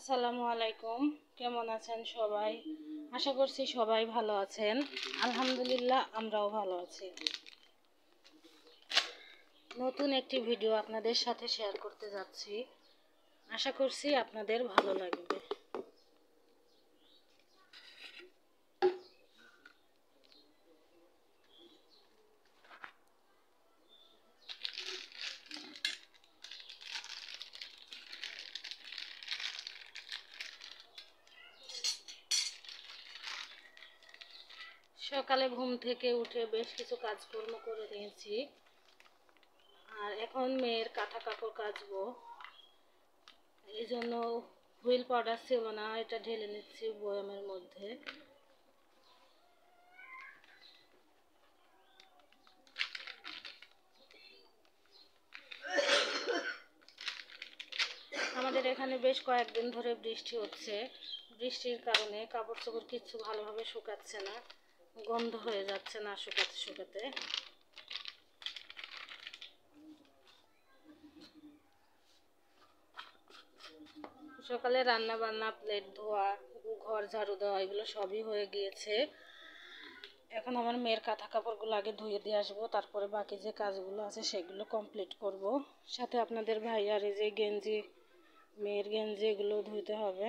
আসসালামু আলাইকুম। কেমন আছেন সবাই? আশা করছি সবাই ভালো আছেন। আলহামদুলিল্লাহ, আমরাও ভালো আছি। নতুন একটি ভিডিও আপনাদের সাথে শেয়ার করতে যাচ্ছি। আশা করছি আপনাদের ভালো লাগবে। সকালে ঘুম থেকে উঠে বেশ কিছু কাজকর্ম করে নিয়েছি, আর এখন মেয়ের কাঁথা কাপড় কাচবো। এই জন্য হুইল পাউডার ছিল না, এটা ঢেলে নিচ্ছি বয়ামের মধ্যে। আমাদের এখানে বেশ কয়েকদিন ধরে বৃষ্টি হচ্ছে। বৃষ্টির কারণে কাপড় চোপড় কিচ্ছু ভালোভাবে শুকাচ্ছে না, গন্ধ হয়ে যাচ্ছে না শুকাতে শুকাতে। সকালে রান্না বান্না, প্লেট ধোয়া, ঘর ঝাড়ু দেওয়া, এগুলো সবই হয়ে গিয়েছে। এখন আমার মেয়ের কাঁথা কাপড়গুলো আগে ধুয়ে দিয়ে আসবো, তারপরে বাকি যে কাজগুলো আছে সেগুলো কমপ্লিট করব। সাথে আপনাদের ভাইয়ার এই যে গেঞ্জি, মেয়ের গেঞ্জি, এগুলো ধুইতে হবে।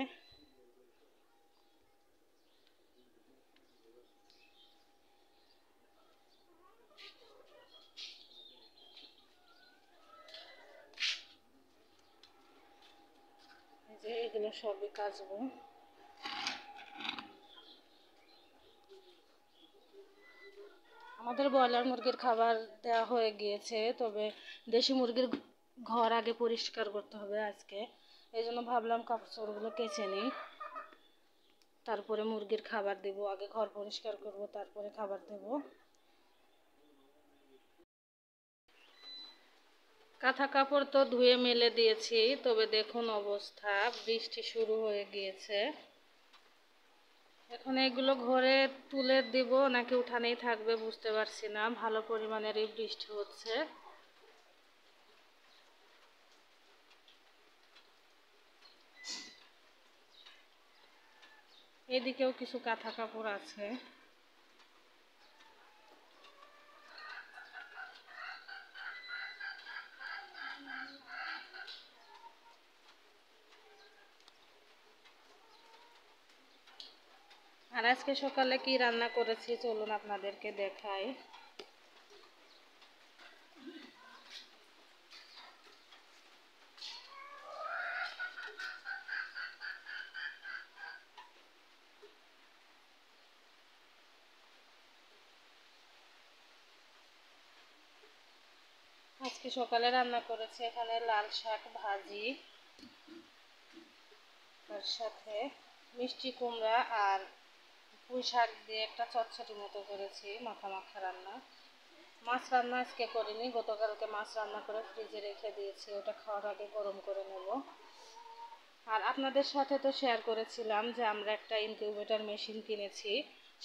এই যে এগুলো সবই কাচবো। আমাদের ব্রয়লার মুরগির খাবার দেওয়া হয়ে গিয়েছে, তবে দেশি মুরগির ঘর আগে পরিষ্কার করতে হবে আজকে। এই জন্য ভাবলাম কাপড় চোপড়গুলো কেচে নিই, তারপরে মুরগির খাবার দেব। আগে ঘর পরিষ্কার করব, তারপরে খাবার দেব। কাঁথা কাপড় তো ধুয়ে মেলে দিয়েছি, তবে দেখুন অবস্থা, বৃষ্টি শুরু হয়ে গিয়েছে। এখন এগুলো ঘরে তুলে দিব নাকি উঠানেই থাকবে বুঝতে পারছি না, ভালো পরিমাণেরই বৃষ্টি হচ্ছে। এদিকেও কিছু কাঁথা কাপড় আছে। আর আজকে সকালে কি রান্না করেছি চলুন আপনাদেরকে দেখাই। আজকে সকালে রান্না করেছি এখানে লাল শাক ভাজি, তার সাথে মিষ্টি কুমড়া আর পুঁই শাক দিয়ে একটা চচ্চড়ি মতো করেছি, মাখা মাখা রান্না। মাছ রান্না আজকে করিনি, গতকালকে মাছ রান্না করে ফ্রিজে রেখে দিয়েছি, ওটা খাওয়ার আগে গরম করে নেব। আর আপনাদের সাথে তো শেয়ার করেছিলাম যে আমরা একটা ইনকিউবেটর মেশিন কিনেছি,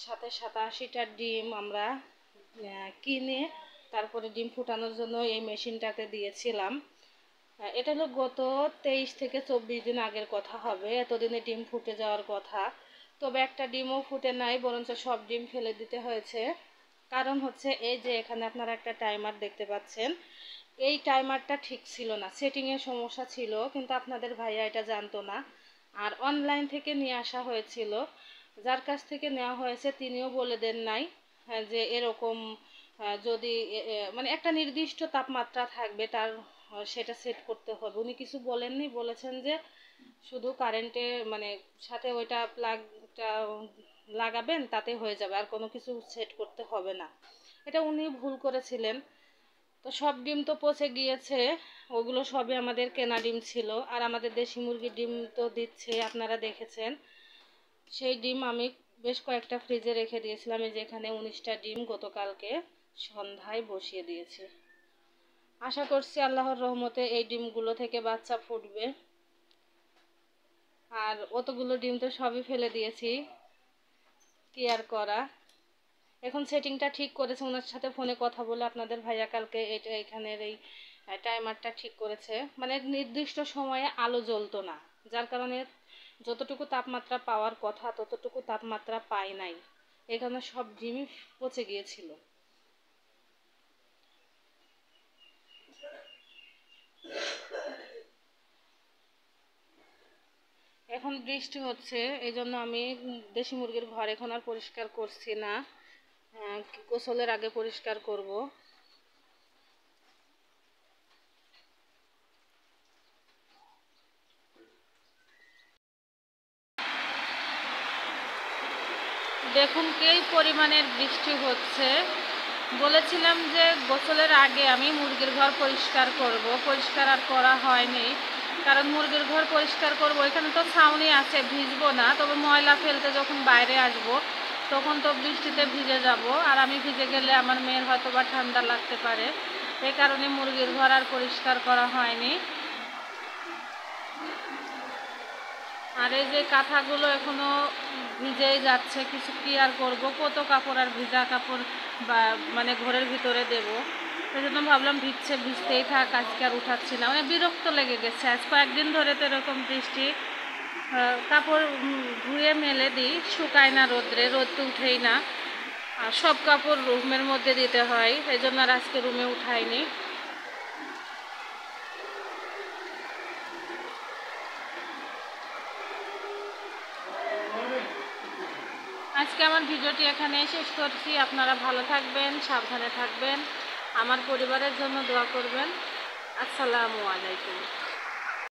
সাথে 87টা ডিম আমরা কিনে তারপরে ডিম ফুটানোর জন্য এই মেশিনটাতে দিয়েছিলাম। এটা হলো গত 23 থেকে 24 দিন আগের কথা হবে, এতদিনে ডিম ফুটে যাওয়ার কথা। তবে একটা ডিমও ফুটে নাই, বরঞ্চ সব ডিম ফেলে দিতে হয়েছে। কারণ হচ্ছে এই যে এখানে আপনারা একটা টাইমার দেখতে পাচ্ছেন, এই টাইমারটা ঠিক ছিল না, সেটিংয়ের সমস্যা ছিল, কিন্তু আপনাদের ভাইয়া এটা জানতো না। আর অনলাইন থেকে নিয়ে আসা হয়েছিল, যার কাছ থেকে নেওয়া হয়েছে তিনিও বলে দেন নাই যে এরকম যদি মানে একটা নির্দিষ্ট তাপমাত্রা থাকবে তার, সেটা সেট করতে হবে। উনি কিছু বলেননি, বলেছেন যে শুধু কারেন্টে মানে সাথে ওইটা প্লাগটা লাগাবেন, তাতে হয়ে যাবে, আর কোনো কিছু সেট করতে হবে না। এটা উনি ভুল করেছিলেন। তো সব ডিম তো পচে গিয়েছে, ওগুলো সবই আমাদের কেনা ডিম ছিল। আর আমাদের দেশি মুরগির ডিম তো দিচ্ছে, আপনারা দেখেছেন। সেই ডিম আমি বেশ কয়েকটা ফ্রিজে রেখে দিয়েছিলাম। এই যে এখানে 19টা ডিম গতকালকে সন্ধ্যায় বসিয়ে দিয়েছি। আশা করছি আল্লাহর রহমতে এই ডিমগুলো থেকে বাচ্চা ফুটবে। আর অতগুলো ডিম তো সবই ফেলে দিয়েছি, কি আর করা। এখন সেটিংটা ঠিক করেছে, ওনার সাথে ফোনে কথা বলে আপনাদের ভাইয়া কালকে এটা এখানের এই টাইমারটা ঠিক করেছে। মানে নির্দিষ্ট সময়ে আলো জ্বলতো না, যার কারণে যতটুকু তাপমাত্রা পাওয়ার কথা ততটুকু তাপমাত্রা পাই নাই, এখানে সব ডিমই পচে গিয়েছিল। এখন বৃষ্টি হচ্ছে, এই জন্য আমি দেশি মুরগির ঘর এখন আর পরিষ্কার করছি না, গোসলের আগে পরিষ্কার করব। দেখুন কি পরিমাণের বৃষ্টি হচ্ছে। বলেছিলাম যে গোসলের আগে আমি মুরগির ঘর পরিষ্কার করব, পরিষ্কার আর করা হয়নি, কারণ মুরগির ঘর পরিষ্কার করব, এখানে তো ছাউনি আছে, ভিজবো না, তবে ময়লা ফেলতে যখন বাইরে আসব তখন তো বৃষ্টিতে ভিজে যাব, আর আমি ভিজে গেলে আমার মেয়ের হয়তো বা ঠান্ডা লাগতে পারে, এই কারণে মুরগির ঘর আর পরিষ্কার করা হয়নি। আর এই যে কাঁথাগুলো এখনো ভিজেই যাচ্ছে, কিছু কি আর করবো, কত কাপড় আর ভিজা কাপড় বা মানে ঘরের ভিতরে দেবো, সেই জন্য ভাবলাম ভিজতেই থাক, আজকে আর উঠাচ্ছি না, মানে বিরক্ত লেগে গেছে। আজ কয়েকদিন ধরে তো এরকম বৃষ্টি, কাপড় ধুয়ে মেলে দিই, শুকায় না রোদ্রে, রোদ তো উঠেই না, আর সব কাপড় রুমের মধ্যে দিতে হয়, এই জন্য আর আজকে রুমে উঠাইনি। আজকে আমার ভিডিওটি এখানে শেষ করছি। আপনারা ভালো থাকবেন, সাবধানে থাকবেন, আমার পরিবারের জন্য দোয়া করবেন। আসসালামু আলাইকুম।